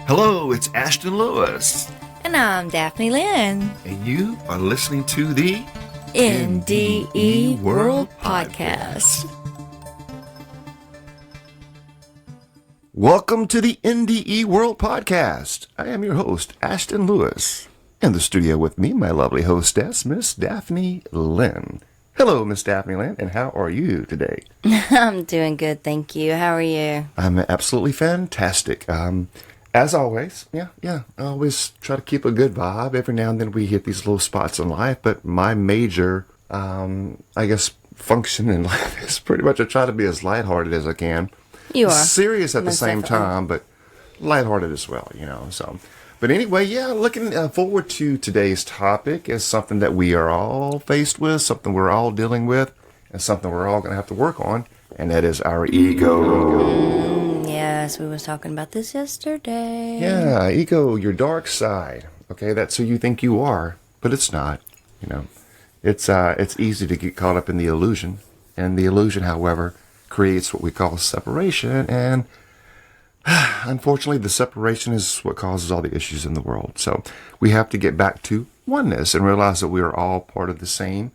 Hello, it's Ashton Lewis. And I'm Daphne Lynn. And you are listening to the NDE World Podcast. Welcome to the NDE World Podcast. I am your host, Ashton Lewis. In the studio with me, my lovely hostess, Miss Daphne Lynn. Hello, Miss Daphne Lynn, and how are you today? I'm doing good, thank you. How are you? I'm absolutely fantastic. As always, I always try to keep a good vibe. Every now and then we hit these little spots in life, but my major, function in life is pretty much to try to be as lighthearted as I can. You are. Serious at the Most same definitely. time, but lighthearted as well, so. But anyway, looking forward to today's topic is something that we are all faced with, something we're all dealing with, and something we're all going to have to work on, and that is our ego. Yes, we was talking about this yesterday. Yeah, ego, your dark side. Okay, that's who you think you are, but it's not. It's easy to get caught up in the illusion, and the illusion, however, creates what we call separation, and unfortunately, the separation is what causes all the issues in the world. So we have to get back to oneness and realize that we are all part of the same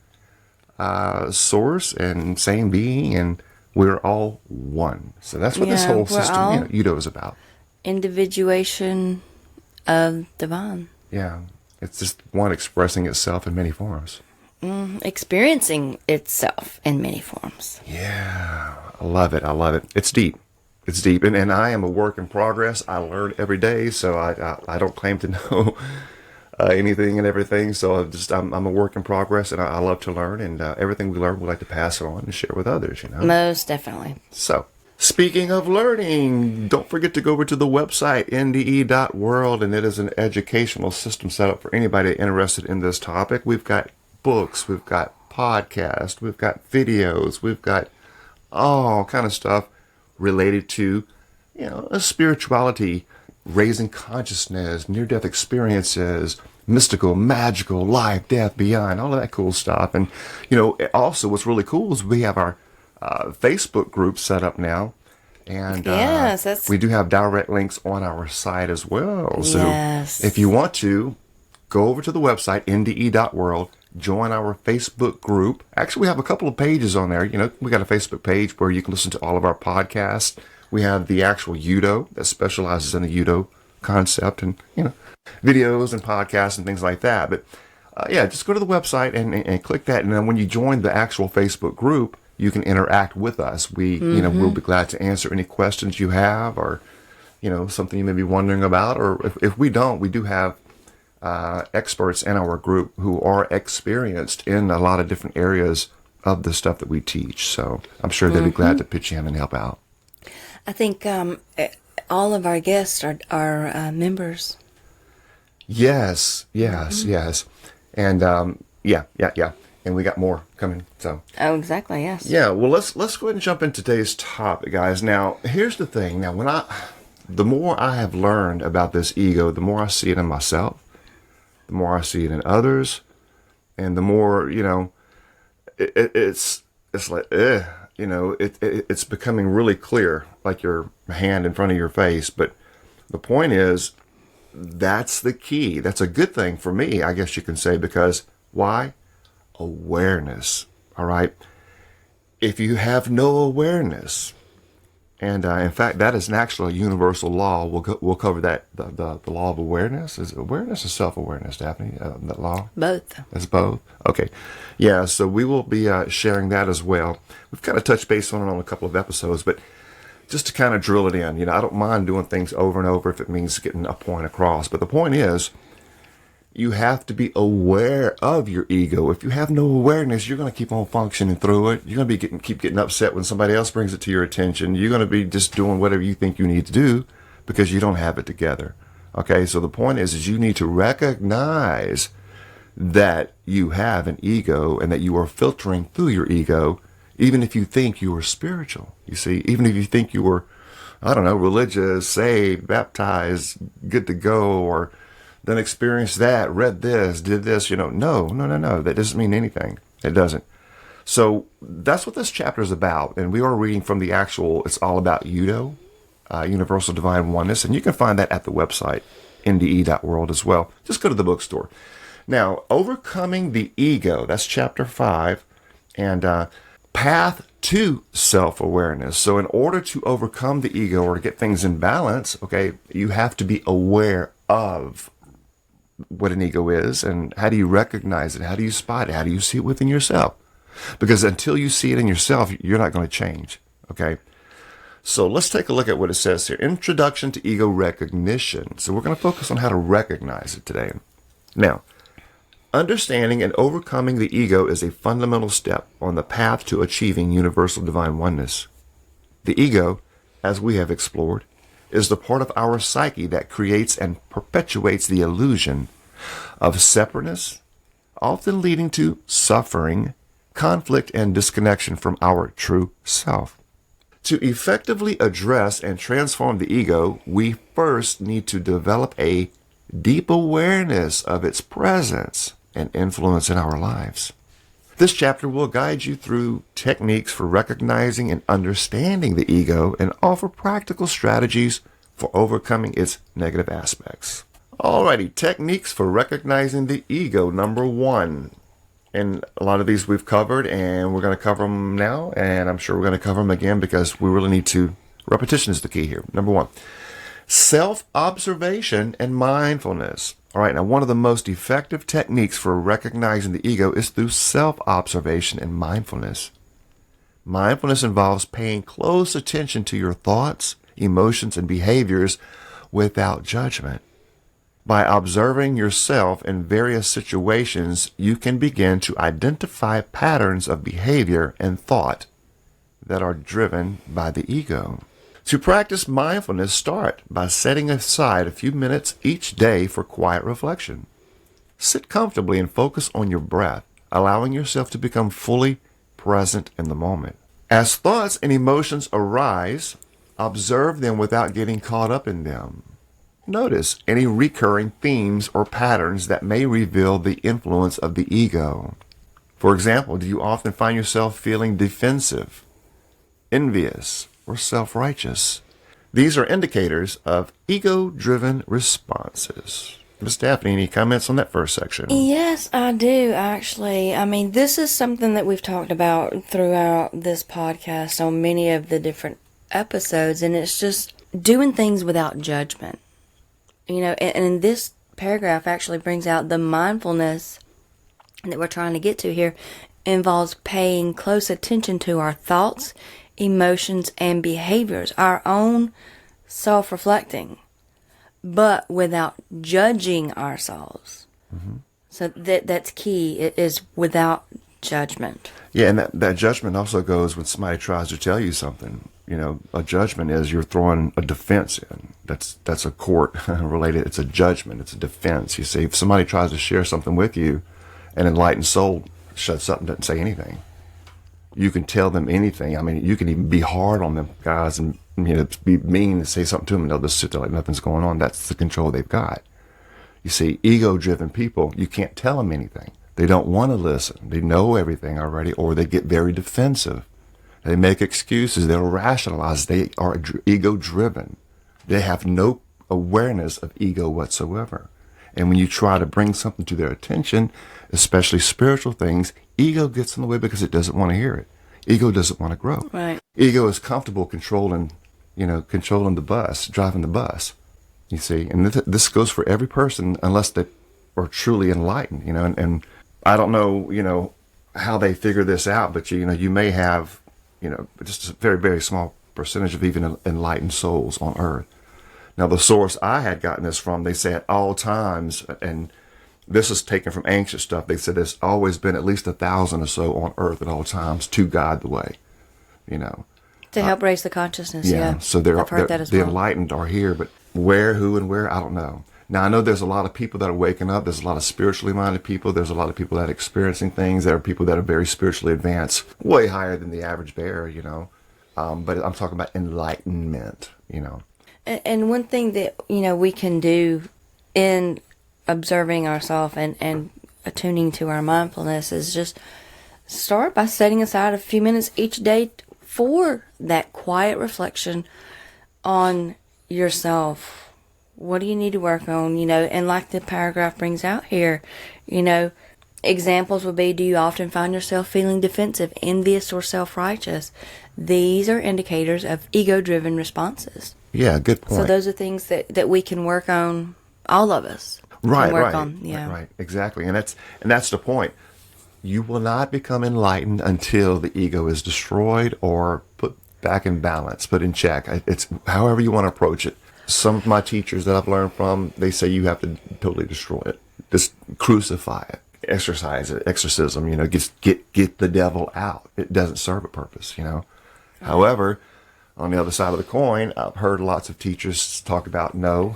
source and same being, and we're all one. So that's what this whole system, UDO, is about. Individuation of divine. Yeah, it's just one expressing itself in many forms. Experiencing itself in many forms. Yeah, I love it. It's deep. It's deep, and I am a work in progress. I learn every day, so I don't claim to know anything and everything. So I'm a work in progress, and I love to learn, and everything we learn we like to pass it on and share with others. Most definitely. So, speaking of learning, don't forget to go over to the website NDE.world, and it is an educational system set up for anybody interested in this topic. We've got books, we've got podcasts, we've got videos, we've got all kind of stuff related to, spirituality, raising consciousness, near-death experiences, mystical, magical, life, death, beyond, all of that cool stuff. And, also what's really cool is we have our Facebook group set up now. And Yes, we do have direct links on our site as well. So Yes. if you want to, go over to the website, NDE.world, join our Facebook group. Actually, we have a couple of pages on there. We got a Facebook page where you can listen to all of our podcasts. We have the actual UDO that specializes in the UDO concept and, videos and podcasts and things like that. But, just go to the website and click that. And then when you join the actual Facebook group, you can interact with us. We'll be glad to answer any questions you have or, something you may be wondering about. Or if we don't, we do have experts in our group who are experienced in a lot of different areas of the stuff that we teach. So I'm sure they'd be glad to pitch in and help out. I think all of our guests are members. Yes. And and we got more coming. So Oh, exactly, yes. yeah, well, let's go ahead and jump into today's topic, guys. Now, here's the thing. Now, the more I have learned about this ego, the more I see it in myself, the more I see it in others, and the more, it's like, it's becoming really clear, like your hand in front of your face. But the point is, that's the key. That's a good thing for me, I guess you can say, because why? Awareness. All right. If you have no awareness, and in fact, that is actually a universal law. We'll cover that. The law of awareness. Is it awareness or self-awareness, Daphne? That law? Both. It's both? Okay. Yeah, so we will be sharing that as well. We've kind of touched base on it on a couple of episodes, but just to kind of drill it in, I don't mind doing things over and over if it means getting a point across. But the point is, you have to be aware of your ego. If you have no awareness, you're going to keep on functioning through it. You're going to keep getting upset when somebody else brings it to your attention. You're going to be just doing whatever you think you need to do because you don't have it together. Okay, so the point is you need to recognize that you have an ego and that you are filtering through your ego, even if you think you are spiritual. You see, even if you think you were, religious, saved, baptized, good to go, or then experienced that, read this, did this, no. That doesn't mean anything. It doesn't. So that's what this chapter is about. And we are reading from the actual, it's all about UDO. Universal Divine Oneness, and you can find that at the website, NDE WORLD as well. Just go to the bookstore. Now, Overcoming the Ego, that's chapter 5, and Path to Self-Awareness. So in order to overcome the ego or to get things in balance, okay, you have to be aware of what an ego is, and how do you recognize it? How do you spot it? How do you see it within yourself? Because until you see it in yourself, you're not going to change, okay? So let's take a look at what it says here. Introduction to Ego Recognition. So we're going to focus on how to recognize it today. Now, understanding and overcoming the ego is a fundamental step on the path to achieving universal divine oneness. The ego, as we have explored, is the part of our psyche that creates and perpetuates the illusion of separateness, often leading to suffering, conflict, and disconnection from our true self. To effectively address and transform the ego, we first need to develop a deep awareness of its presence and influence in our lives. This chapter will guide you through techniques for recognizing and understanding the ego and offer practical strategies for overcoming its negative aspects. Alrighty, techniques for recognizing the ego, number 1. And a lot of these we've covered, and we're going to cover them now, and I'm sure we're going to cover them again because we really need to. Repetition is the key here. Number 1, self-observation and mindfulness. All right, now one of the most effective techniques for recognizing the ego is through self-observation and mindfulness. Mindfulness involves paying close attention to your thoughts, emotions, and behaviors without judgment. By observing yourself in various situations, you can begin to identify patterns of behavior and thought that are driven by the ego. To practice mindfulness, start by setting aside a few minutes each day for quiet reflection. Sit comfortably and focus on your breath, allowing yourself to become fully present in the moment. As thoughts and emotions arise, observe them without getting caught up in them. Notice any recurring themes or patterns that may reveal the influence of the ego. For example, do you often find yourself feeling defensive, envious, or self-righteous? These are indicators of ego-driven responses. Ms. Daphne, any comments on that first section? Yes, I do, actually. I mean, this is something that we've talked about throughout this podcast on many of the different episodes, and it's just doing things without judgment. You know, and this paragraph actually brings out the mindfulness that we're trying to get to here involves paying close attention to our thoughts, emotions, and behaviors, our own self-reflecting, but without judging ourselves. Mm-hmm. So that's key. It is without judgment. Yeah, and that judgment also goes when somebody tries to tell you something. You know, a judgment is you're throwing a defense in. That's a court related. It's a judgment. It's a defense. You see, if somebody tries to share something with you, an enlightened soul shuts up and doesn't say anything. You can tell them anything. I mean, you can even be hard on them guys and, you know, be mean and say something to them and they'll just sit there like nothing's going on. That's the control they've got. You see, ego-driven people, you can't tell them anything. They don't want to listen. They know everything already, or they get very defensive. They make excuses. They'll rationalize. They are ego-driven. They have no awareness of ego whatsoever. And when you try to bring something to their attention, especially spiritual things, ego gets in the way because it doesn't want to hear it. Ego doesn't want to grow. Right. Ego is comfortable controlling the bus, driving the bus. You see, and this goes for every person unless they are truly enlightened. You know, and I don't know, you know, how they figure this out, but you know, you may have, you know, just a very, very small percentage of even enlightened souls on earth. Now, the source I had gotten this from, they say at all times, and this is taken from ancient stuff, they said there's always been at least 1,000 or so on earth at all times to guide the way, you know. To help raise the consciousness, yeah. So I've heard that as well. The enlightened are here, but where, who, and where, I don't know. Now, I know there's a lot of people that are waking up. There's a lot of spiritually minded people. There's a lot of people that are experiencing things. There are people that are very spiritually advanced, way higher than the average bear, you know. But I'm talking about enlightenment, you know. And one thing that, you know, we can do in observing ourselves and attuning to our mindfulness is just start by setting aside a few minutes each day for that quiet reflection on yourself. What do you need to work on? And like the paragraph brings out here, examples would be, do you often find yourself feeling defensive, envious, or self-righteous? These are indicators of ego-driven responses. Yeah, good point. So those are things that we can work on, all of us. Right, Right, exactly. And that's the point. You will not become enlightened until the ego is destroyed or put back in balance, put in check. It's however you want to approach it. Some of my teachers that I've learned from, they say you have to totally destroy it. Just crucify it, exorcise it, exorcism, just get the devil out. It doesn't serve a purpose, However, on the other side of the coin, I've heard lots of teachers talk about, no,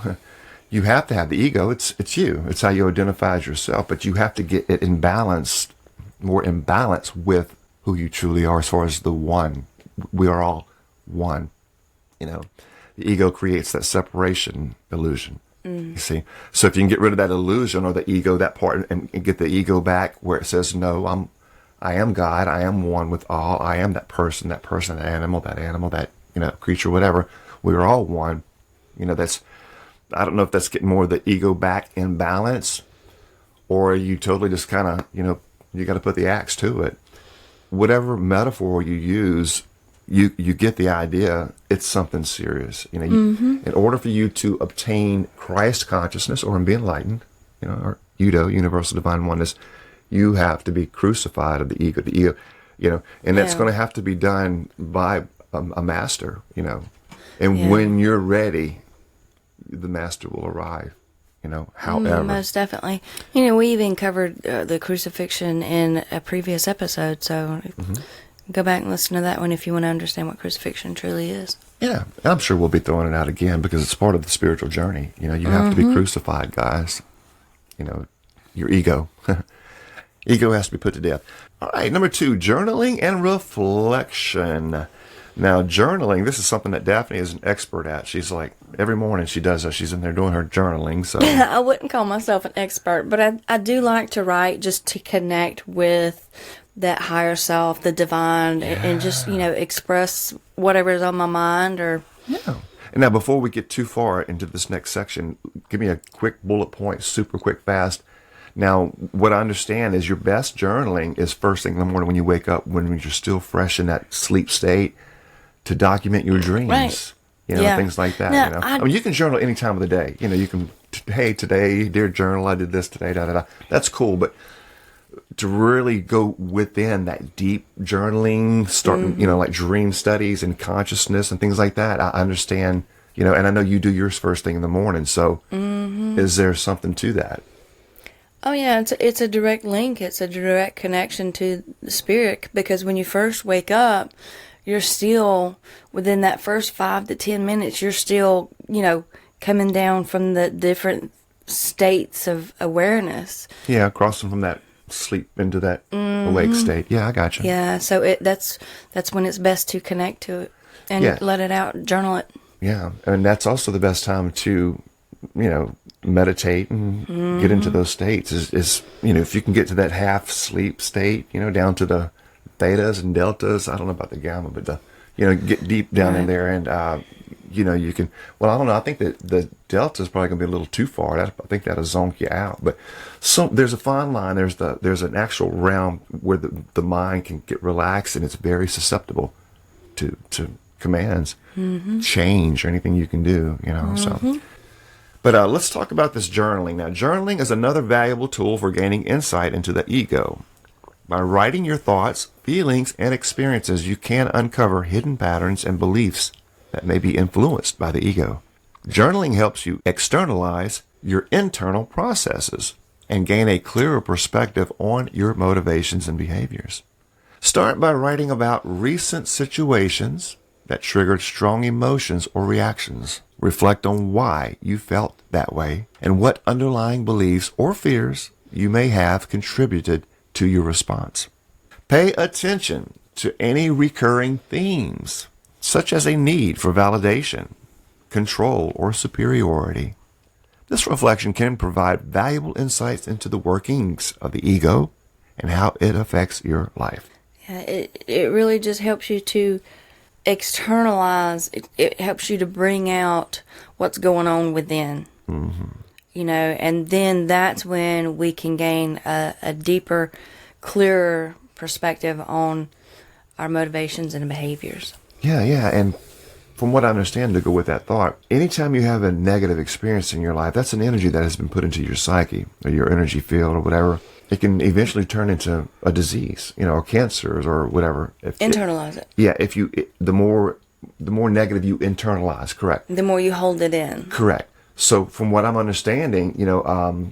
you have to have the ego. It's you. It's how you identify as yourself, but you have to get it more in balance with who you truly are as far as the one. We are all one, The ego creates that separation illusion, you see. So if you can get rid of that illusion or the ego, that part, and get the ego back where it says, no, I am God, I am one with all, I am that person, that animal, that, creature, whatever. We're all one. I don't know if that's getting more of the ego back in balance, or you totally just kind of, you got to put the axe to it. Whatever metaphor you use, you get the idea. It's something serious. In order for you to obtain Christ consciousness or be enlightened, or UDO, Universal Divine Oneness, you have to be crucified of the ego. And that's going to have to be done by a master, And when you're ready, the master will arrive, however. Most definitely. We even covered the crucifixion in a previous episode, so go back and listen to that one if you want to understand what crucifixion truly is. Yeah, I'm sure we'll be throwing it out again because it's part of the spiritual journey. You have to be crucified, guys. Your ego. Ego has to be put to death. All right, number 2, journaling and reflection. Now, journaling, this is something that Daphne is an expert at. She's like, every morning she does this. She's in there doing her journaling. So I wouldn't call myself an expert, but I do like to write just to connect with that higher self, the divine, and just, express whatever is on my mind. Or yeah. And now, before we get too far into this next section, give me a quick bullet point, super quick, fast. Now, what I understand is your best journaling is first thing in the morning when you wake up, when you're still fresh in that sleep state, to document your dreams, right. Things like that. Now, you can journal any time of the day. You can, hey, today, dear journal, I did this today, da da da. That's cool, but to really go within that deep journaling, starting, like dream studies and consciousness and things like that, I understand, and I know you do yours first thing in the morning. So, is there something to that? Oh yeah, it's a direct link. It's a direct connection to the spirit, because when you first wake up, you're still, within that first 5 to 10 minutes, you're still, coming down from the different states of awareness. Yeah, crossing from that sleep into that awake state. Yeah, I got you. Yeah, so that's when it's best to connect to it and let it out, journal it. Yeah, and that's also the best time to, meditate and get into those states. Is if you can get to that half sleep state, down to the thetas and deltas. I don't know about the gamma, but get deep down in there, and you can. Well, I don't know. I think that the delta is probably going to be a little too far. I think that'll zonk you out. But there's a fine line. There's an actual realm where the mind can get relaxed, and it's very susceptible to commands, change, or anything you can do. So. But let's talk about this journaling. Now, journaling is another valuable tool for gaining insight into the ego. By writing your thoughts, feelings, and experiences, you can uncover hidden patterns and beliefs that may be influenced by the ego. Journaling helps you externalize your internal processes and gain a clearer perspective on your motivations and behaviors. Start by writing about recent situations that triggered strong emotions or reactions. Reflect on why you felt that way and what underlying beliefs or fears you may have contributed to your response. Pay attention to any recurring themes, such as a need for validation, control, or superiority. This reflection can provide valuable insights into the workings of the ego and how it affects your life. Yeah, it really just helps you to externalize, it helps you to bring out what's going on within. You know, and then that's when we can gain a deeper, clearer perspective on our motivations and behaviors. Yeah, yeah. And from what I understand, to go with that thought, anytime you have a negative experience in your life, that's an energy that has been put into your psyche or your energy field or whatever. It can eventually turn into a disease, you know, or cancers or whatever. Internalize it. Yeah, the more negative you internalize, correct. The more you hold it in. Correct. So from what I'm understanding, you know,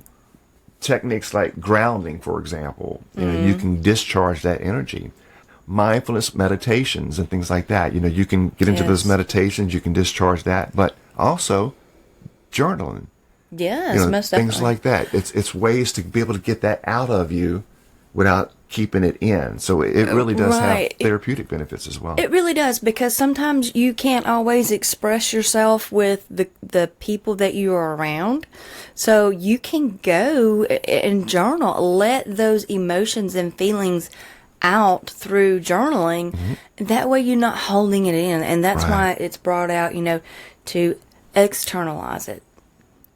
techniques like grounding, for example, you know, you can discharge that energy. Mindfulness meditations and things like that. You know, you can get into those meditations, you can discharge that, but also journaling. Yes, You know, most things definitely. like that. It's ways to be able to get that out of you without keeping it in. So it really does Right. have therapeutic benefits as well. It really does, because sometimes you can't always express yourself with the people that you are around. So you can go and journal, let those emotions and feelings out through journaling. That way you're not holding it in. And that's why it's brought out, you know, to externalize it.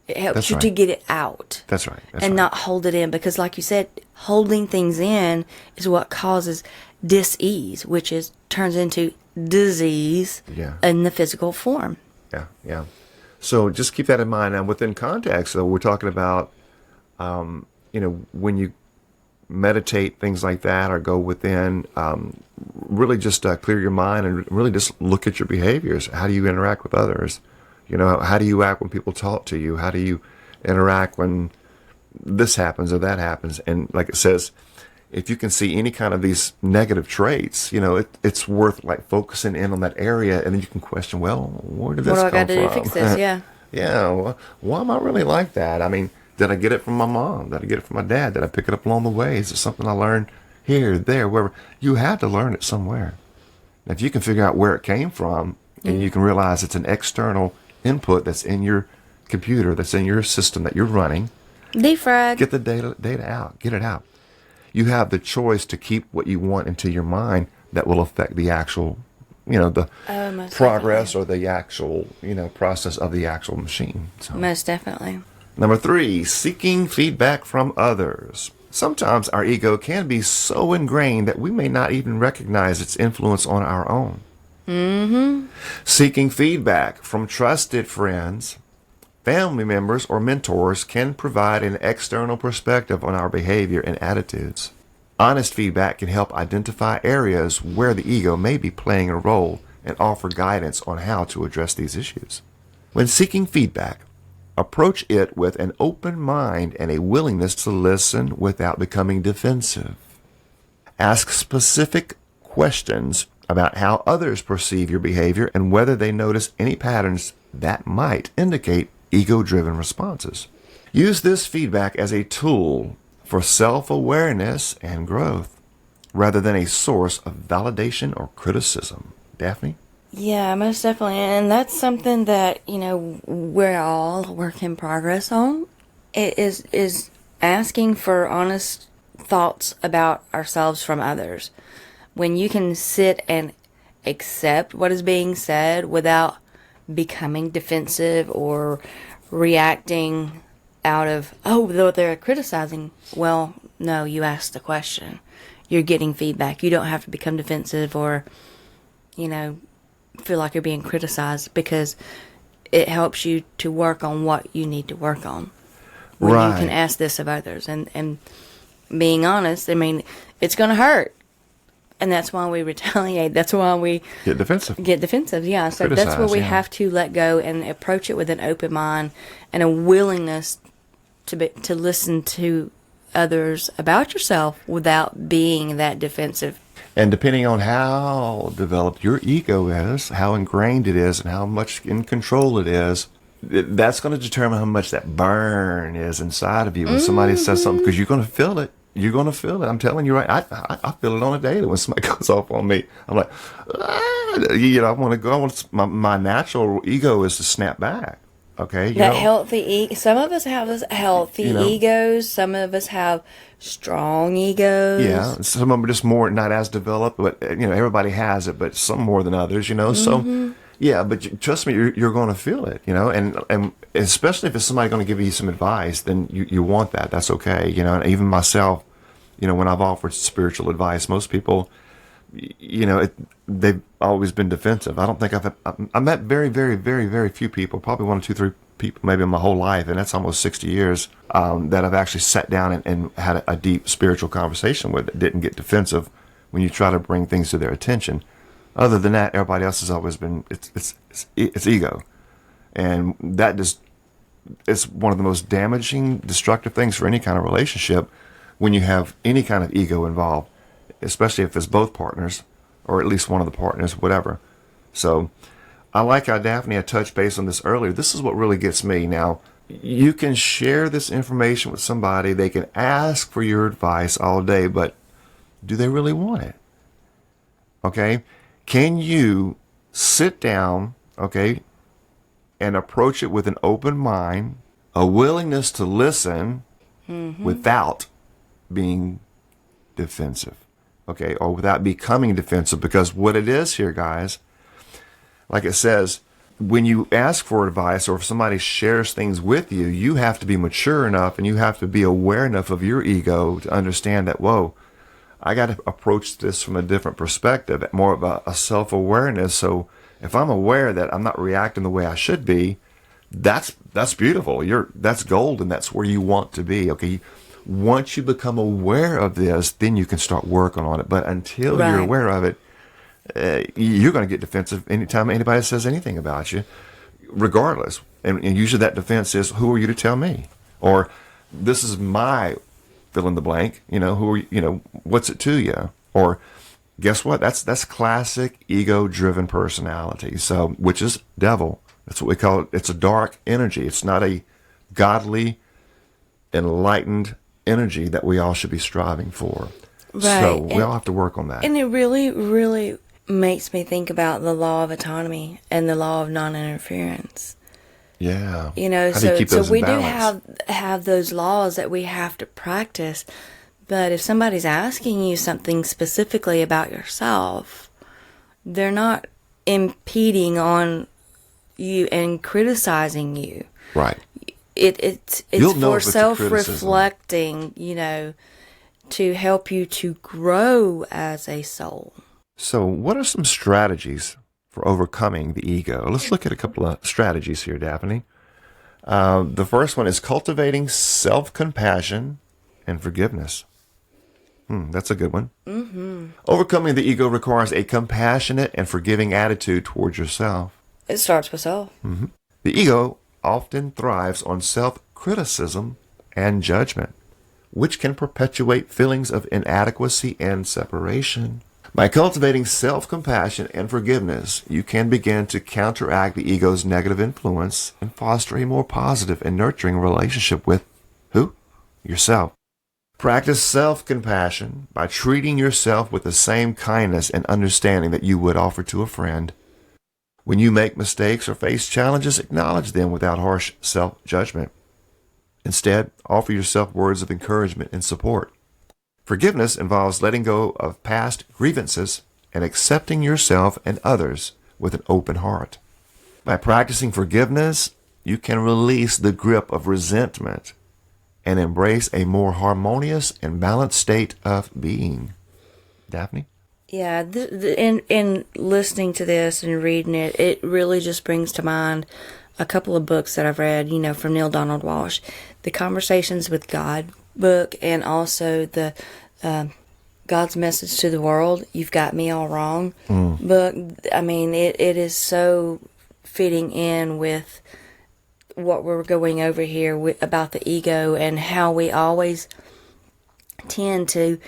It helps That's you right. to get it out. That's right. That's And right. not hold it in, because like you said, holding things in is what causes dis-ease, which is turns into disease Yeah. in the physical form. Yeah, yeah. So just keep that in mind. Now, within context, though, we're talking about, you know, when you meditate, things like that, or go within, really just clear your mind and really just look at your behaviors. How do you interact with others? You know, how do you act when people talk to you? How do you interact when this happens or that happens? And like it says, if you can see any kind of these negative traits, you know, it's worth like focusing in on that area, and then you can question, well, where did this What do I come got to do to from? fix this? Yeah. Yeah, well, why am I really like that? I mean, did I get it from my mom? Did I get it from my dad? Did I pick it up along the way? Is it something I learned here, there, wherever? You had to learn it somewhere. And if you can figure out where it came from, and you can realize it's an external input that's in your computer, that's in your system that you're running, Defrag. get the data out, get it out. You have the choice to keep what you want into your mind that will affect the actual, you know, the most progress or the actual, you know, process of the actual machine. So. Most definitely. Number 3, seeking feedback from others. Sometimes our ego can be so ingrained that we may not even recognize its influence on our own. Seeking feedback from trusted friends, family members, or mentors can provide an external perspective on our behavior and attitudes. Honest feedback can help identify areas where the ego may be playing a role and offer guidance on how to address these issues. When seeking feedback, approach it with an open mind and a willingness to listen without becoming defensive. Ask specific questions about how others perceive your behavior and whether they notice any patterns that might indicate ego-driven responses. Use this feedback as a tool for self-awareness and growth, rather than a source of validation or criticism. Daphne? Yeah, most definitely. And that's something that, you know, we're all a work in progress on. It is asking for honest thoughts about ourselves from others. When you can sit and accept what is being said without becoming defensive or reacting out of, oh, they're criticizing. Well, no, you asked the question. You're getting feedback. You don't have to become defensive or, you know, feel like you're being criticized, because it helps you to work on what you need to work on. When you can ask this of others. And being honest, I mean, it's going to hurt. And that's why we retaliate. That's why we Get defensive. Yeah. So that's where we have to let go and approach it with an open mind and a willingness to listen to others about yourself without being that defensive. And depending on how developed your ego is, how ingrained it is, and how much in control it is, that's going to determine how much that burn is inside of you when somebody says something, because you're going to feel it. You're going to feel it. I'm telling you, right? I feel it on a daily when somebody goes off on me. I'm like, you know, I want to go. My natural ego is to snap back. Okay, that healthy some of us have healthy egos. Some of us have strong egos. Yeah, some of them are just more not as developed, but everybody has it, but some more than others. So yeah, but trust me, you're going to feel it. And especially if it's somebody going to give you some advice, then you want that. That's okay. And even myself, when I've offered spiritual advice, most people, they've always been defensive. I don't think I've met very, very, very, very few people, probably 1, 2, 3 people maybe in my whole life, and that's almost 60 years, that I've actually sat down and had a deep spiritual conversation with that didn't get defensive when you try to bring things to their attention. Other than that, everybody else has always been, it's ego. And that just, it's one of the most damaging, destructive things for any kind of relationship when you have any kind of ego involved, especially if it's both partners or at least one of the partners, whatever. So I like how Daphne had touched base on this earlier. This is what really gets me. Now, you can share this information with somebody. They can ask for your advice all day, but do they really want it? Okay? Can you sit down, okay, and approach it with an open mind, a willingness to listen without being defensive, okay, or without becoming defensive? Because what it is here, guys, like it says, when you ask for advice or if somebody shares things with you, you have to be mature enough and you have to be aware enough of your ego to understand that, whoa, I got to approach this from a different perspective, more of a self-awareness. So if I'm aware that I'm not reacting the way I should be, that's beautiful. That's gold, and that's where you want to be. Okay, once you become aware of this, then you can start working on it. But until you're aware of it, you're going to get defensive anytime anybody says anything about you, regardless. And usually that defense is, who are you to tell me? Or this is my fill in the blank, who are what's it to you? Or guess what? That's classic ego-driven personality. So, which is devil. That's what we call it. It's a dark energy. It's not a godly, enlightened energy that we all should be striving for. Right. So we all have to work on that. And it really, really makes me think about the law of autonomy and the law of non-interference. Yeah. So we do have those laws that we have to practice. But if somebody's asking you something specifically about yourself, they're not impeding on you and criticizing you. Right. It's for self-reflecting, to help you to grow as a soul. So what are some strategies for overcoming the ego? Let's look at a couple of strategies here, Daphne. The first one is cultivating self-compassion and forgiveness. That's a good one. Mm-hmm. Overcoming the ego requires a compassionate and forgiving attitude towards yourself. It starts with self. Mm-hmm. The ego often thrives on self-criticism and judgment, which can perpetuate feelings of inadequacy and separation. By cultivating self-compassion and forgiveness, you can begin to counteract the ego's negative influence and foster a more positive and nurturing relationship with who? Yourself. Practice self-compassion by treating yourself with the same kindness and understanding that you would offer to a friend. When you make mistakes or face challenges, acknowledge them without harsh self-judgment. Instead, offer yourself words of encouragement and support. Forgiveness involves letting go of past grievances and accepting yourself and others with an open heart. By practicing forgiveness, you can release the grip of resentment and embrace a more harmonious and balanced state of being. Daphne? Yeah, in listening to this and reading it, it really just brings to mind a couple of books that I've read, from Neil Donald Walsh. The Conversations with God book, and also the God's Message to the World, You've Got Me All Wrong book. I mean, it is so fitting in with what we're going over here about the ego and how we always tend to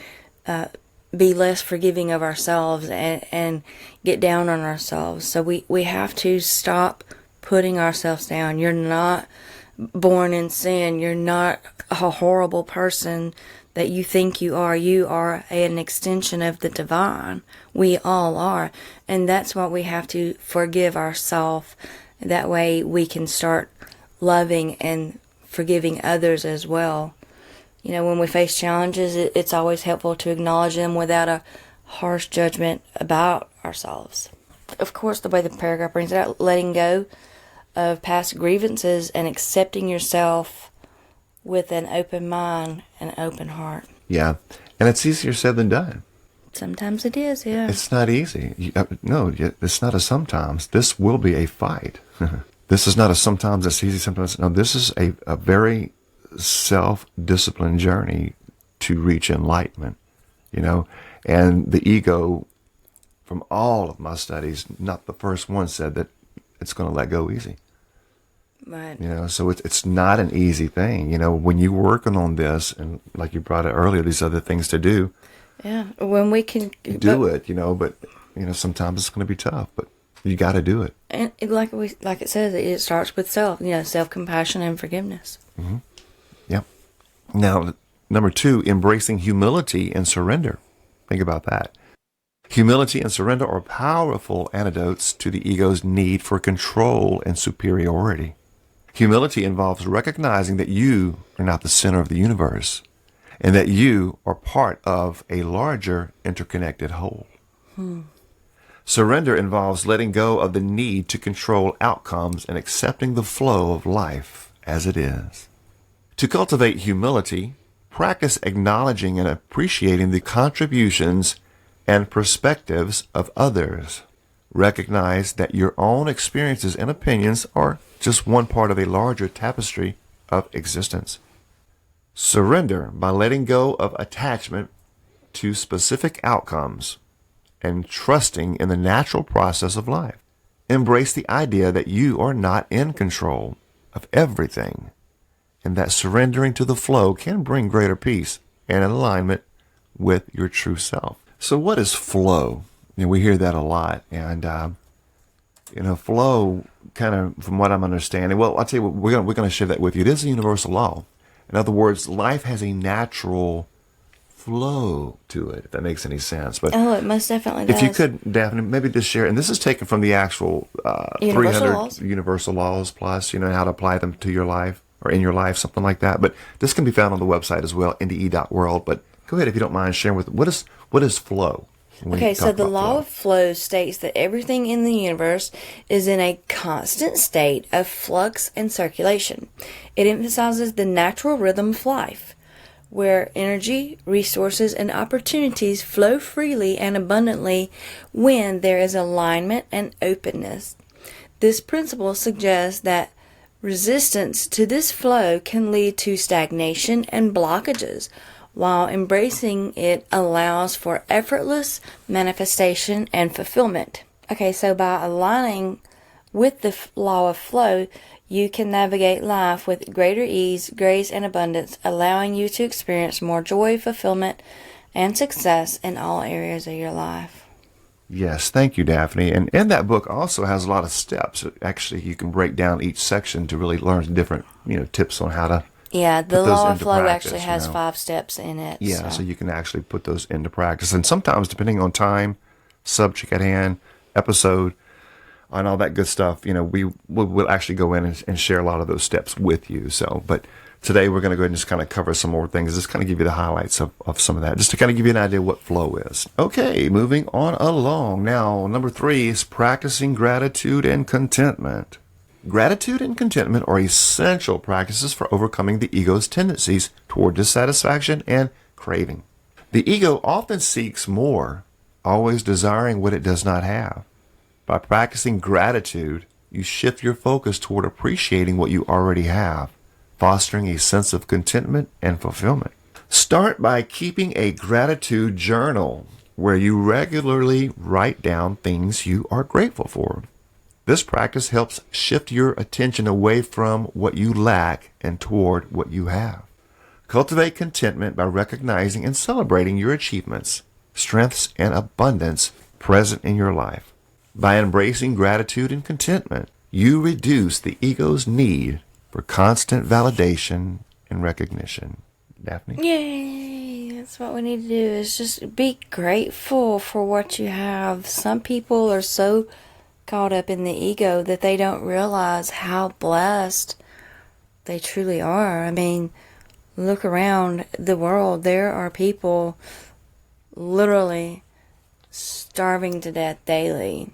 be less forgiving of ourselves and get down on ourselves. So we have to stop putting ourselves down. You're not born in sin. You're not a horrible person that you think you are. You are an extension of the divine. We all are. And that's what we have to forgive ourselves. That way we can start loving and forgiving others as well. You know, when we face challenges, it's always helpful to acknowledge them without a harsh judgment about ourselves. Of course, the way the paragraph brings it out, letting go of past grievances and accepting yourself with an open mind and open heart. Yeah, and it's easier said than done. Sometimes it is, yeah. It's not easy. No, it's not a sometimes. This will be a fight. This is not a sometimes it's easy, sometimes. No, this is a very self-disciplined journey to reach enlightenment, And the ego, from all of my studies, not the first one said that it's going to let go easy. Right. So it's not an easy thing. When you're working on this, and like you brought it earlier, these other things to do. Yeah, when we can do it, but sometimes it's going to be tough, but you got to do it. And like it says, it starts with self-compassion and forgiveness. Mm-hmm. Yep. Now, number 2, embracing humility and surrender. Think about that. Humility and surrender are powerful antidotes to the ego's need for control and superiority. Humility involves recognizing that you are not the center of the universe, and that you are part of a larger interconnected whole. Surrender involves letting go of the need to control outcomes and accepting the flow of life as it is. To cultivate humility, practice acknowledging and appreciating the contributions and perspectives of others. Recognize that your own experiences and opinions are just one part of a larger tapestry of existence. Surrender by letting go of attachment to specific outcomes and trusting in the natural process of life. Embrace the idea that you are not in control of everything, and that surrendering to the flow can bring greater peace and alignment with your true self. So what is flow? We hear that a lot, and flow, kind of from what I'm understanding, well, I'll tell you what, we're going to share that with you. It is a universal law. In other words, life has a natural flow to it, if that makes any sense. But it most definitely does. If you could, Daphne, maybe just share, and this is taken from the actual Universal 300 laws. Universal Laws Plus, how to apply them to your life or in your life, something like that. But this can be found on the website as well, NDE.world. But go ahead, if you don't mind sharing what is flow? Okay, so the law of flow states that everything in the universe is in a constant state of flux and circulation. It emphasizes the natural rhythm of life, where energy, resources, and opportunities flow freely and abundantly when there is alignment and openness. This principle suggests that resistance to this flow can lead to stagnation and blockages, while embracing it allows for effortless manifestation and fulfillment. Okay, so by aligning with the law of flow, you can navigate life with greater ease, grace, and abundance, allowing you to experience more joy, fulfillment, and success in all areas of your life. Yes, thank you, Daphne. And that book also has a lot of steps. Actually, you can break down each section to really learn different, tips on how to. Yeah, the law of flow practice, actually has 5 steps in it. Yeah, so you can actually put those into practice. And sometimes, depending on time, subject at hand, episode, and all that good stuff, we'll actually go in and share a lot of those steps with you. So, but today we're going to go ahead and just kind of cover some more things, just kind of give you the highlights of some of that, just to kind of give you an idea what flow is. Okay, moving on along. Now, number 3 is practicing gratitude and contentment. Gratitude and contentment are essential practices for overcoming the ego's tendencies toward dissatisfaction and craving. The ego often seeks more, always desiring what it does not have. By practicing gratitude, you shift your focus toward appreciating what you already have, fostering a sense of contentment and fulfillment. Start by keeping a gratitude journal where you regularly write down things you are grateful for. This practice helps shift your attention away from what you lack and toward what you have. Cultivate contentment by recognizing and celebrating your achievements, strengths, and abundance present in your life. By embracing gratitude and contentment, you reduce the ego's need for constant validation and recognition. Daphne? Yay! That's what we need to do, is just be grateful for what you have. Some people are so caught up in the ego that they don't realize how blessed They truly are. I mean, look around the world. There are people literally starving to death daily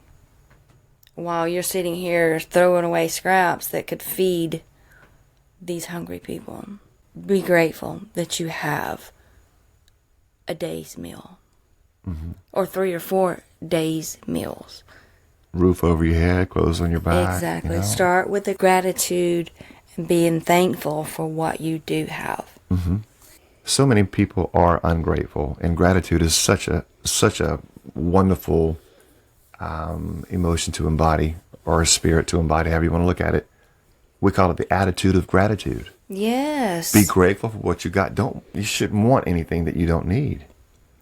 while you're sitting here throwing away scraps that could feed these hungry people. Be grateful that you have a day's meal. Or 3 or 4 days' meals. Roof over your head, clothes on your back. Exactly. You know? Start with the gratitude and being thankful for what you do have. So many people are ungrateful, and gratitude is such a wonderful emotion to embody, or a spirit to embody, however you want to look at it. We call it the attitude of gratitude. Yes. Be grateful for what you got. You shouldn't want anything that you don't need.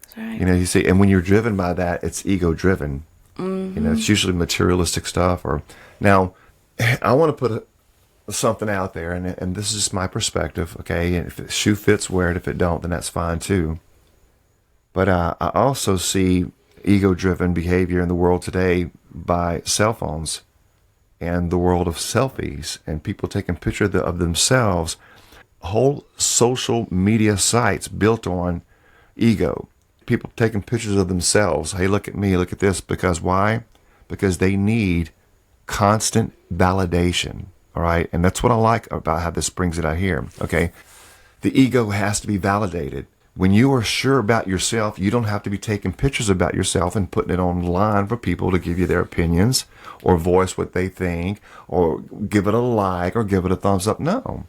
That's right. You know, you see, and when you're driven by that, it's ego driven. You know, it's usually materialistic stuff. Now, I want to put something out there, and this is my perspective, okay? And if the shoe fits, wear it. If it don't, then that's fine too. But I also see ego-driven behavior in the world today by cell phones and the world of selfies and people taking pictures of themselves. Whole social media sites built on ego. People taking pictures of themselves. Hey, look at me, look at this. Because why? Because they need constant validation. All right. And that's what I like about how this brings it out here. Okay. The ego has to be validated. When you are sure about yourself, you don't have to be taking pictures about yourself and putting it online for people to give you their opinions or voice what they think or give it a like or give it a thumbs up. No.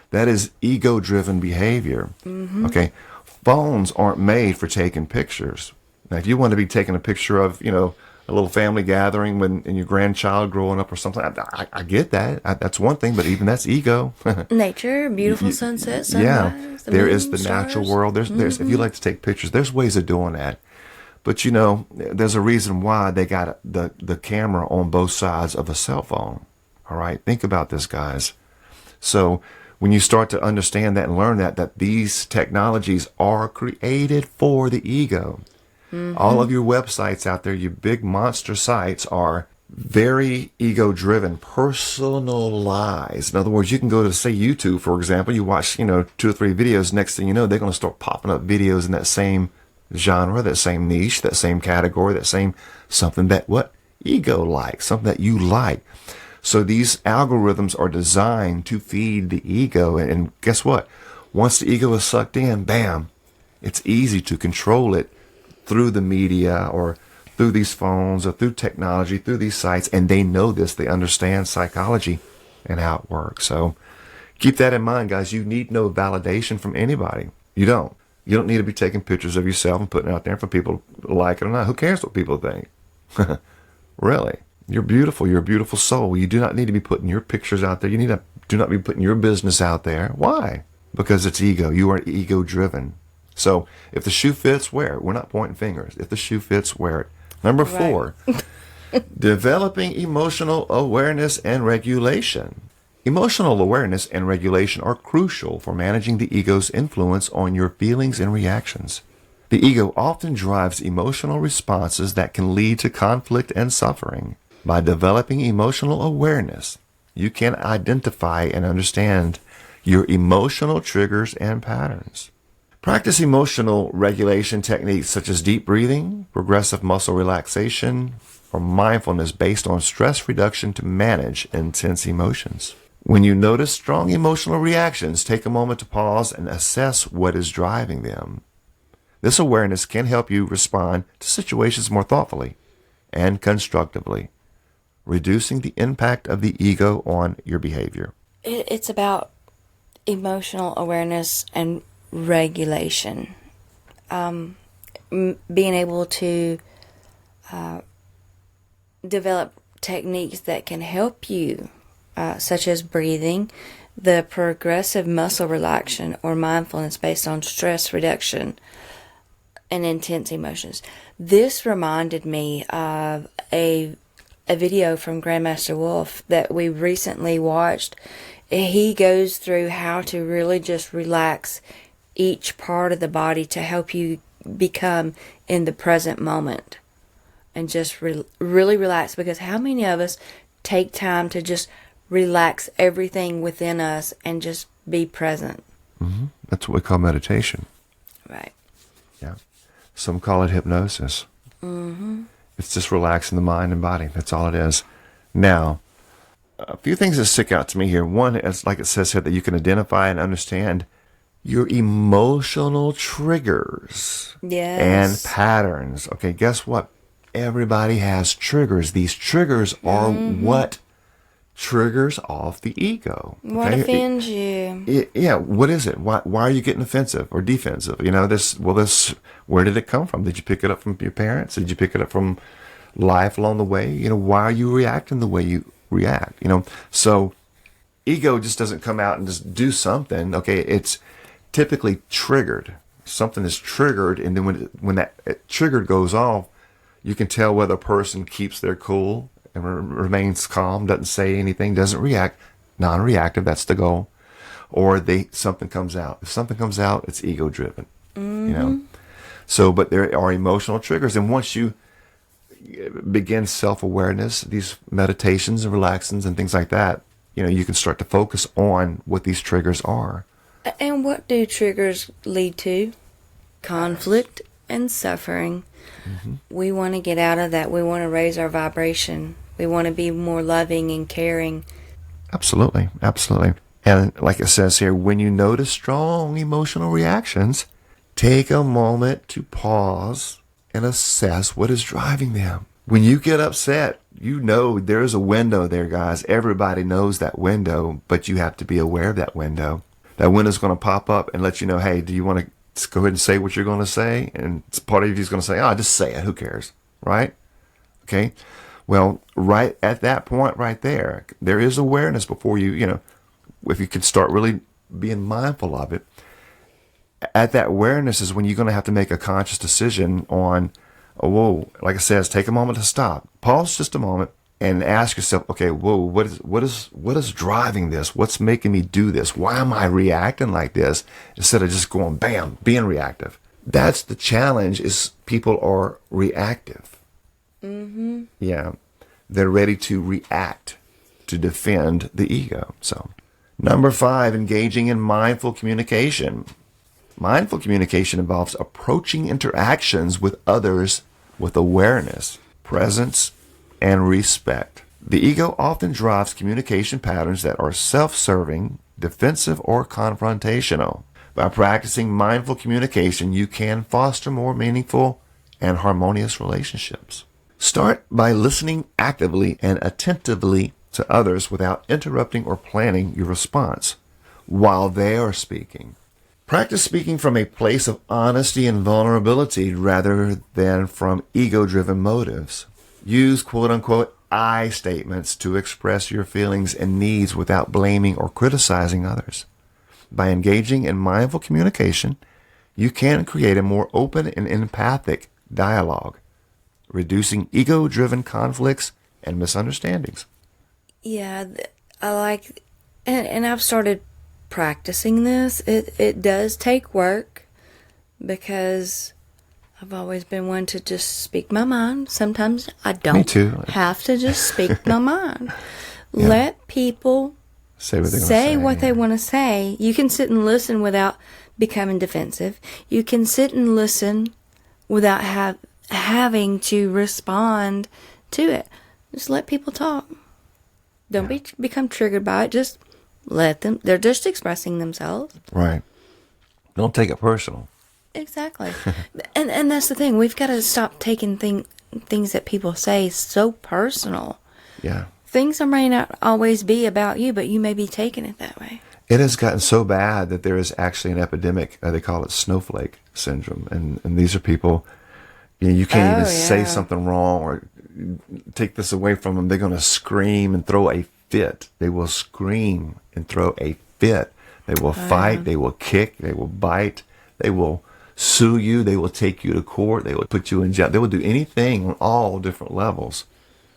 That is ego-driven behavior. Okay. Phones aren't made for taking pictures. Now, if you want to be taking a picture of, you know, a little family gathering and your grandchild growing up or something, I get that. That's one thing, but even that's ego. Nature, beautiful sunset, sunrise. Yeah, there is the natural world. There's if you like to take pictures, there's ways of doing that. But you know, there's a reason why they got the camera on both sides of a cell phone. All right, think about this, guys. So when you start to understand that and learn that these technologies are created for the ego. All of your websites out there, your big monster sites, are very ego-driven, personalized. In other words, you can go to, say, YouTube, for example. You watch, 2 or 3 videos. Next thing you know, they're going to start popping up videos in that same genre, that same niche, that same category, that same something that ego likes, something that you like. So these algorithms are designed to feed the ego. And guess what? Once the ego is sucked in, bam, it's easy to control it through the media or through these phones or through technology, through these sites. And they know this. They understand psychology and how it works. So keep that in mind, guys. You need no validation from anybody. You don't. You don't need to be taking pictures of yourself and putting it out there for people to like it or not. Who cares what people think? Really? You're beautiful. You're a beautiful soul. You do not need to be putting your pictures out there. Do not be putting your business out there. Why? Because it's ego. You are ego-driven. So if the shoe fits, wear it. We're not pointing fingers. If the shoe fits, wear it. Number 4, developing emotional awareness and regulation. Emotional awareness and regulation are crucial for managing the ego's influence on your feelings and reactions. The ego often drives emotional responses that can lead to conflict and suffering. By developing emotional awareness, you can identify and understand your emotional triggers and patterns. Practice emotional regulation techniques such as deep breathing, progressive muscle relaxation, or mindfulness based on stress reduction to manage intense emotions. When you notice strong emotional reactions, take a moment to pause and assess what is driving them. This awareness can help you respond to situations more thoughtfully and constructively, reducing the impact of the ego on your behavior. It's about emotional awareness and regulation. Being able to develop techniques that can help you, such as breathing, the progressive muscle relaxation, or mindfulness based on stress reduction and intense emotions. This reminded me of a video from Grandmaster Wolf that we recently watched. He goes through how to really just relax each part of the body to help you become in the present moment and just really relax. Because how many of us take time to just relax everything within us and just be present. Mm-hmm. That's what we call meditation. Right. Yeah. Some call it hypnosis. Mm-hmm. It's just relaxing the mind and body. That's all it is. Now, a few things that stick out to me here. One is, like it says here, that you can identify and understand your emotional triggers and patterns. Okay, guess what? Everybody has triggers. These triggers are what triggers off the ego. Okay? What offends you? Yeah, what is it? Why are you getting offensive or defensive? You know, where did it come from? Did you pick it up from your parents? Did you pick it up from life along the way? You know, why are you reacting the way you react? You know, so ego just doesn't come out and just do something. Okay, it's typically triggered. Something is triggered, and then when that trigger goes off, you can tell whether a person keeps their cool and remains calm, doesn't say anything, doesn't react, non-reactive, that's the goal, or something comes out. If something comes out, it's ego-driven, you know. So, but there are emotional triggers, and once you begin self-awareness, these meditations and relaxings and things like that, you know, you can start to focus on what these triggers are. And what do triggers lead to? Conflict and suffering. Mm-hmm. We want to get out of that. We want to raise our vibration. We want to be more loving and caring. Absolutely. Absolutely. And like it says here, when you notice strong emotional reactions, take a moment to pause and assess what is driving them. When you get upset, you know there's a window there, guys. Everybody knows that window, but you have to be aware of that window. That window's going to pop up and let you know, hey, do you want to just go ahead and say what you're going to say? And part of you is going to say, oh, just say it. Who cares? Right? Okay. Well, right at that point right there is awareness before you know, if you could start really being mindful of it. At that awareness is when you're going to have to make a conscious decision on, oh, whoa, like it says, take a moment to stop. Pause just a moment and ask yourself, okay, whoa, what is driving this? What's making me do this? Why am I reacting like this instead of just going, bam, being reactive? That's the challenge, is people are reactive. Mm-hmm. Yeah. They're ready to react to defend the ego. So, number 5, engaging in mindful communication. Mindful communication involves approaching interactions with others with awareness, presence, and respect. The ego often drives communication patterns that are self-serving, defensive, or confrontational. By practicing mindful communication, you can foster more meaningful and harmonious relationships. Start by listening actively and attentively to others without interrupting or planning your response while they are speaking. Practice speaking from a place of honesty and vulnerability rather than from ego-driven motives. Use quote-unquote I statements to express your feelings and needs without blaming or criticizing others. By engaging in mindful communication, you can create a more open and empathic dialogue, reducing ego-driven conflicts and misunderstandings. Yeah, I like, and I've started practicing this. It does take work because I've always been one to just speak my mind. Sometimes I don't Me too. have to just speak my mind. Yeah. Let people say what they want to say. You can sit and listen without becoming defensive. You can sit and listen without having to respond to it. Just let people talk. Don't become triggered by it. Just let them. They're just expressing themselves. Right. Don't take it personal. Exactly. and that's the thing. We've got to stop taking things that people say so personal. Yeah. Things may not always be about you, but you may be taking it that way. It has gotten so bad that there is actually an epidemic. They call it snowflake syndrome. And these are people, you can't even say something wrong or take this away from them. They're going to scream and throw a fit. They will scream and throw a fit. They will fight. They will kick. They will bite. They will sue you. They will take you to court. They will put you in jail. They will do anything on all different levels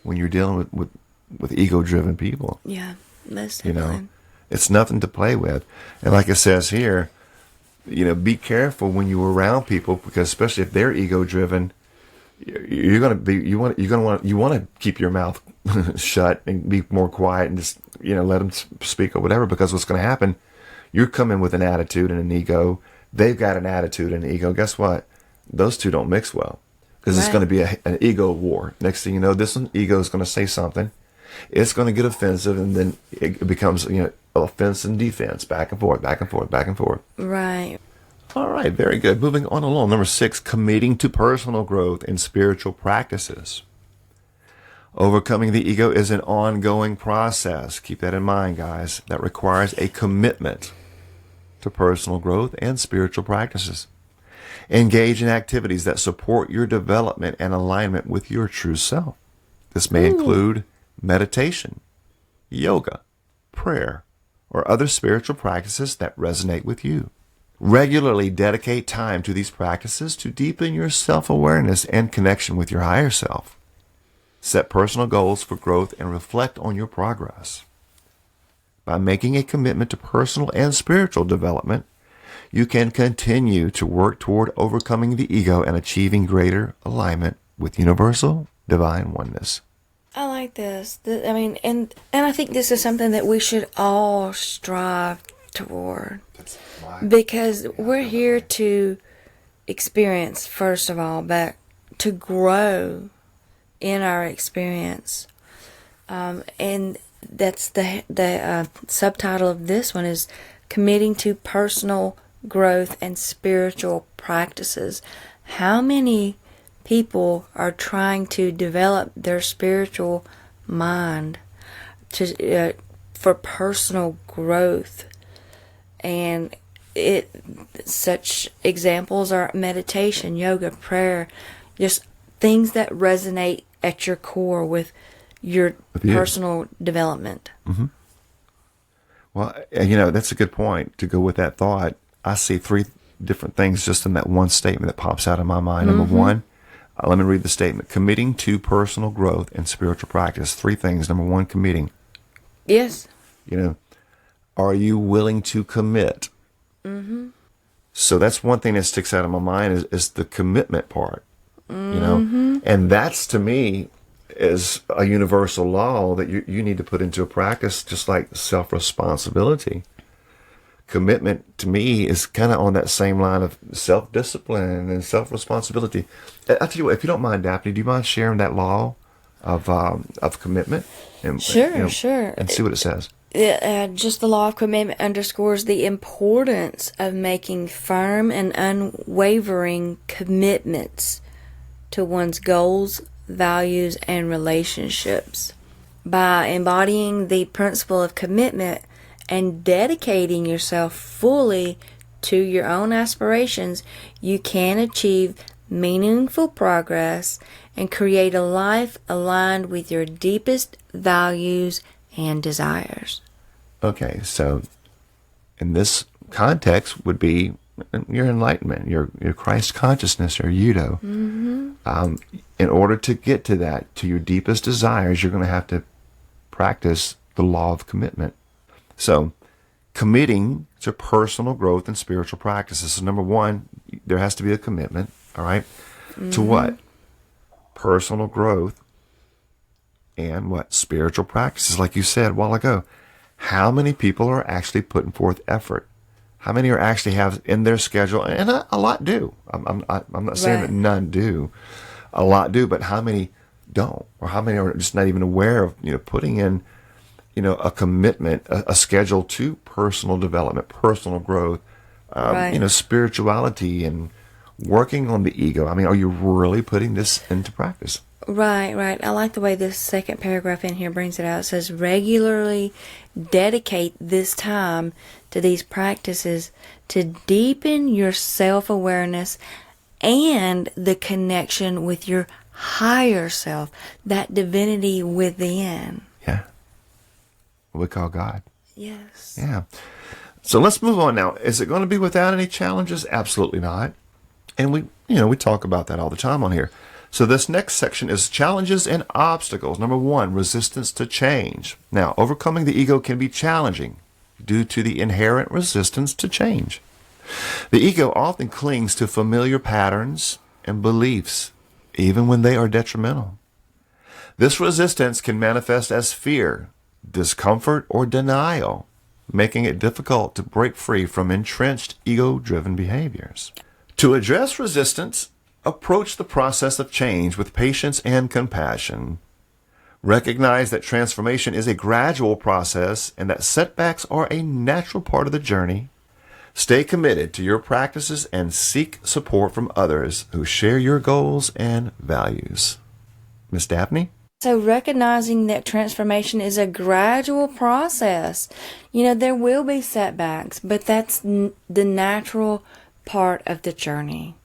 when you're dealing with ego-driven people. Yeah, most definitely. It's nothing to play with. And like it says here, be careful when you're around people, because especially if they're ego-driven, you want to keep your mouth shut and be more quiet and just, let them speak or whatever, because what's going to happen, you're coming with an attitude and an ego. They've got an attitude and an ego. Guess what? Those two don't mix well, because it's going to be an ego war. Next thing you know, this one, ego is going to say something. It's going to get offensive, and then it becomes, offense and defense, back and forth, back and forth, back and forth. Right. All right, very good. Moving on along. Number 6, committing to personal growth in spiritual practices. Overcoming the ego is an ongoing process. Keep that in mind, guys. That requires a commitment to personal growth and spiritual practices. Engage in activities that support your development and alignment with your true self. This may include meditation, yoga, prayer, or other spiritual practices that resonate with you. Regularly dedicate time to these practices to deepen your self-awareness and connection with your higher self. Set personal goals for growth and reflect on your progress. By making a commitment to personal and spiritual development, you can continue to work toward overcoming the ego and achieving greater alignment with Universal Divine Oneness. I like this. And I think this is something that we should all strive toward, because we're here to experience, first of all, but to grow in our experience. And that's the subtitle of this one is committing to personal growth and spiritual practices. How many people are trying to develop their spiritual mind for personal growth? And such examples are meditation, yoga, prayer, just things that resonate at your core with your personal development. Mm-hmm. Well, that's a good point. To go with that thought, I see 3 different things just in that one statement that pops out of my mind. Number 1, let me read the statement. Committing to personal growth and spiritual practice. 3 things. Number 1, committing. Yes. Are you willing to commit? Mm-hmm. So that's one thing that sticks out of my mind is the commitment part. And that's, to me, is a universal law that you need to put into a practice, just like self-responsibility. Commitment, to me, is kind of on that same line of self-discipline and self-responsibility. I'll tell you what, if you don't mind, Daphne, do you mind sharing that law of commitment? And, Sure. And see what it says. Just the law of commitment underscores the importance of making firm and unwavering commitments to one's goals, values, and relationships. By embodying the principle of commitment and dedicating yourself fully to your own aspirations, you can achieve meaningful progress and create a life aligned with your deepest values and desires. Okay, so in this context would be your enlightenment, your Christ consciousness, or UDO. Mm-hmm. In order to get to that, to your deepest desires, you're going to have to practice the law of commitment. So, committing to personal growth and spiritual practices. So, number 1, there has to be a commitment, all right? Mm-hmm. To what? Personal growth and what? Spiritual practices, like you said a while ago. How many people are actually putting forth effort? How many are actually have in their schedule? And a lot do. I'm not saying that none do. A lot do, but how many don't? Or how many are just not even aware of putting in a commitment, a schedule to personal development, personal growth, spirituality, and working on the ego. I mean, are you really putting this into practice? Right. I like the way this second paragraph in here brings it out. It says, regularly dedicate this time to these practices to deepen your self-awareness and the connection with your higher self, that divinity within. Yeah. What we call God. Yes. Yeah. So let's move on now. Is it going to be without any challenges? Absolutely not. And we talk about that all the time on here. So this next section is challenges and obstacles. Number 1, resistance to change. Now, overcoming the ego can be challenging due to the inherent resistance to change. The ego often clings to familiar patterns and beliefs, even when they are detrimental. This resistance can manifest as fear, discomfort, or denial, making it difficult to break free from entrenched ego-driven behaviors. To address resistance, approach the process of change with patience and compassion. Recognize that transformation is a gradual process and that setbacks are a natural part of the journey. Stay committed to your practices and seek support from others who share your goals and values. Miss Daphne? So recognizing that transformation is a gradual process. There will be setbacks, but that's the natural part of the journey.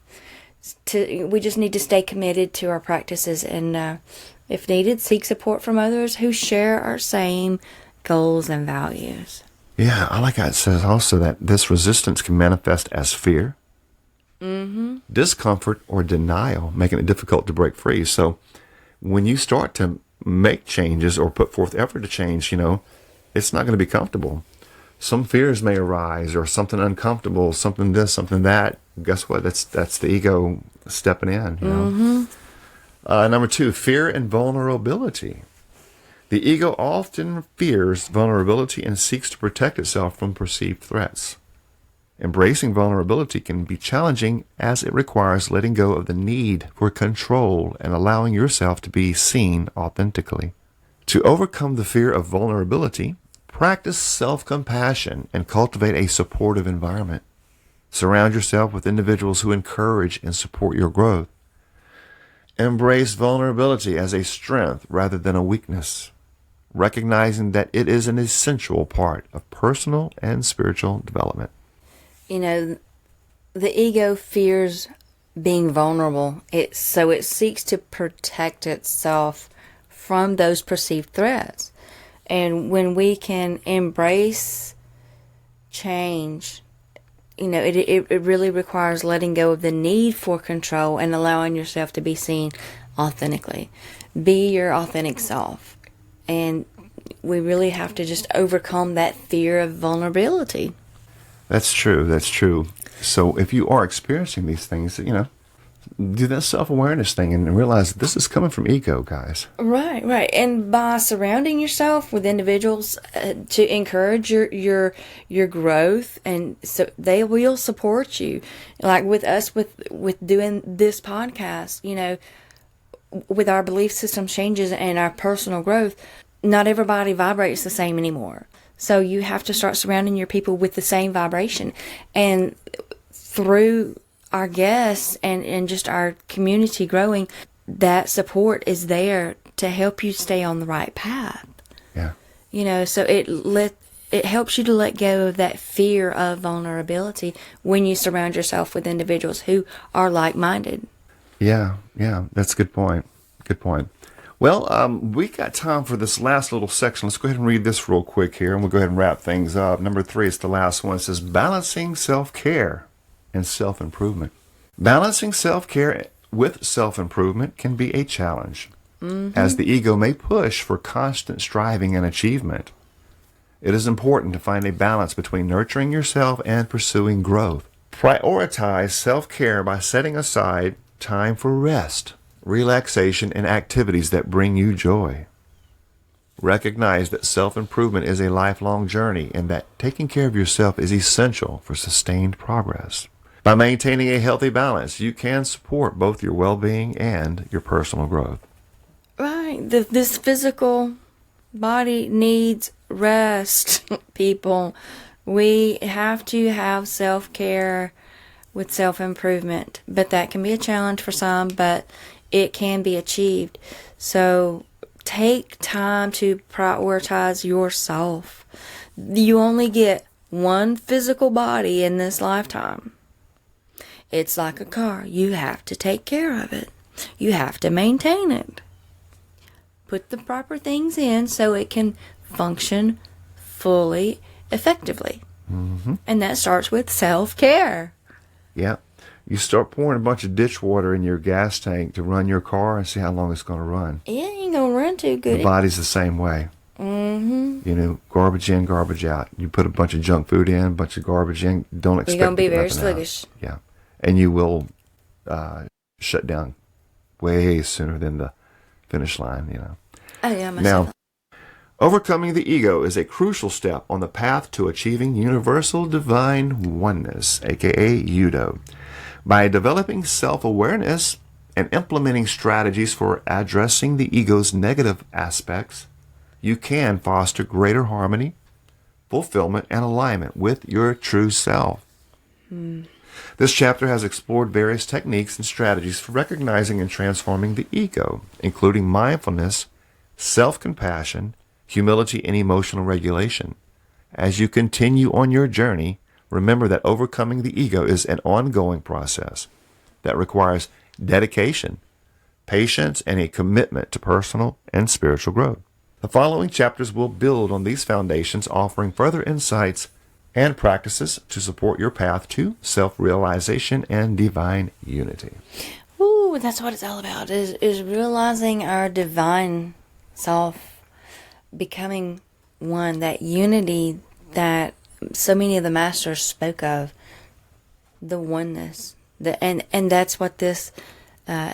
We just need to stay committed to our practices and, if needed, seek support from others who share our same goals and values. Yeah, I like how it says also that this resistance can manifest as fear, discomfort, or denial, making it difficult to break free. So when you start to make changes or put forth effort to change, it's not going to be comfortable. Some fears may arise or something uncomfortable, something this, something that. Guess what? That's the ego stepping in, Number 2, fear and vulnerability. The ego often fears vulnerability and seeks to protect itself from perceived threats. Embracing vulnerability can be challenging as it requires letting go of the need for control and allowing yourself to be seen authentically. To overcome the fear of vulnerability, practice self-compassion and cultivate a supportive environment. Surround yourself with individuals who encourage and support your growth. Embrace vulnerability as a strength rather than a weakness, recognizing that it is an essential part of personal and spiritual development. The ego fears being vulnerable. So it seeks to protect itself from those perceived threats. And when we can embrace change, it really requires letting go of the need for control and allowing yourself to be seen authentically. Be your authentic self. And we really have to just overcome that fear of vulnerability. That's true. That's true. So if you are experiencing these things, do that self-awareness thing and realize this is coming from ego, guys. Right. And by surrounding yourself with individuals to encourage your growth, and so they will support you. Like with us, with doing this podcast, with our belief system changes and our personal growth, not everybody vibrates the same anymore. So you have to start surrounding your people with the same vibration. And through our guests and just our community growing, that support is there to help you stay on the right path. Yeah. So it helps you to let go of that fear of vulnerability when you surround yourself with individuals who are like-minded. Yeah, that's a good point. Good point. Well, we got time for this last little section. Let's go ahead and read this real quick here, and we'll go ahead and wrap things up. Number 3 is the last one. It says, balancing self-care and self-improvement. Balancing self-care with self-improvement can be a challenge, as the ego may push for constant striving and achievement. It is important to find a balance between nurturing yourself and pursuing growth. Prioritize self-care by setting aside time for rest, relaxation, and activities that bring you joy. Recognize that self-improvement is a lifelong journey and that taking care of yourself is essential for sustained progress. By maintaining a healthy balance, you can support both your well-being and your personal growth. Right. This physical body needs rest, people. We have to have self-care with self-improvement, but that can be a challenge for some, but it can be achieved. So take time to prioritize yourself. You only get one physical body in this lifetime. It's like a car. You have to take care of it. You have to maintain it. Put the proper things in so it can function fully, effectively. And that starts with self-care. Yeah. You start pouring a bunch of ditch water in your gas tank to run your car and see how long it's going to run. It ain't going to run too good. The body's the same way. Garbage in, garbage out. You put a bunch of junk food in, a bunch of garbage in. Don't expect You're going to be very nothing sluggish. out. Yeah. And you will shut down way sooner than the finish line, Oh, yeah, Now, overcoming the ego is a crucial step on the path to achieving Universal Divine Oneness, aka UDO. By developing self-awareness and implementing strategies for addressing the ego's negative aspects, you can foster greater harmony, fulfillment, and alignment with your true self. This chapter has explored various techniques and strategies for recognizing and transforming the ego, including mindfulness, self-compassion, humility, and emotional regulation. As you continue on your journey, remember that overcoming the ego is an ongoing process that requires dedication, patience, and a commitment to personal and spiritual growth. The following chapters will build on these foundations, offering further insights and practices to support your path to self-realization and divine unity. Ooh, that's what it's all about, is realizing our divine self, becoming one, that unity that so many of the masters spoke of, the oneness. And that's what this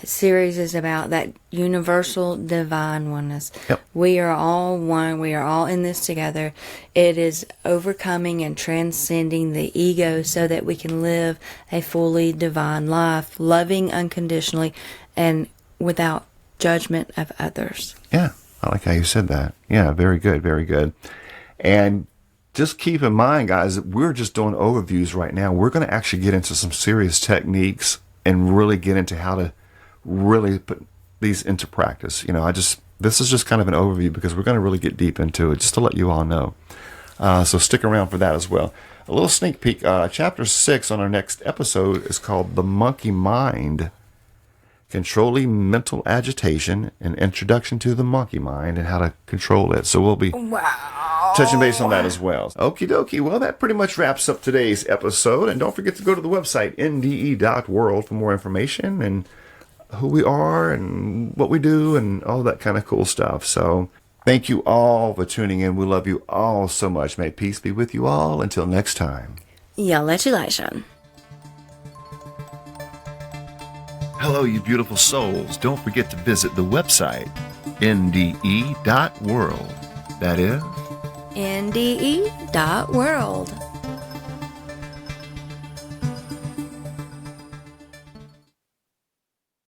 series is about, that universal divine oneness. Yep. We are all one. We are all in this together. It is overcoming and transcending the ego so that we can live a fully divine life, loving unconditionally and without judgment of others. Yeah, I like how you said that. Yeah, very good, very good. And just keep in mind, guys, that we're just doing overviews right now. We're going to actually get into some serious techniques and really get into how to really put these into practice. This is just kind of an overview because we're going to really get deep into it, just to let you all know. So stick around for that as well. A little sneak peek. Chapter 6 on our next episode is called The Monkey Mind, Controlling Mental Agitation, an Introduction to the Monkey Mind and How to Control It. So we'll be touching base on that as well. Okie dokie. Well, that pretty much wraps up today's episode. And don't forget to go to the website, NDE world, for more information and who we are and what we do and all that kind of cool stuff. So thank you all for tuning in. We love you all so much. May peace be with you all. Until next time. Yeah, let your light shine. Hello, you beautiful souls. Don't forget to visit the website, NDE world. That is NDE.world.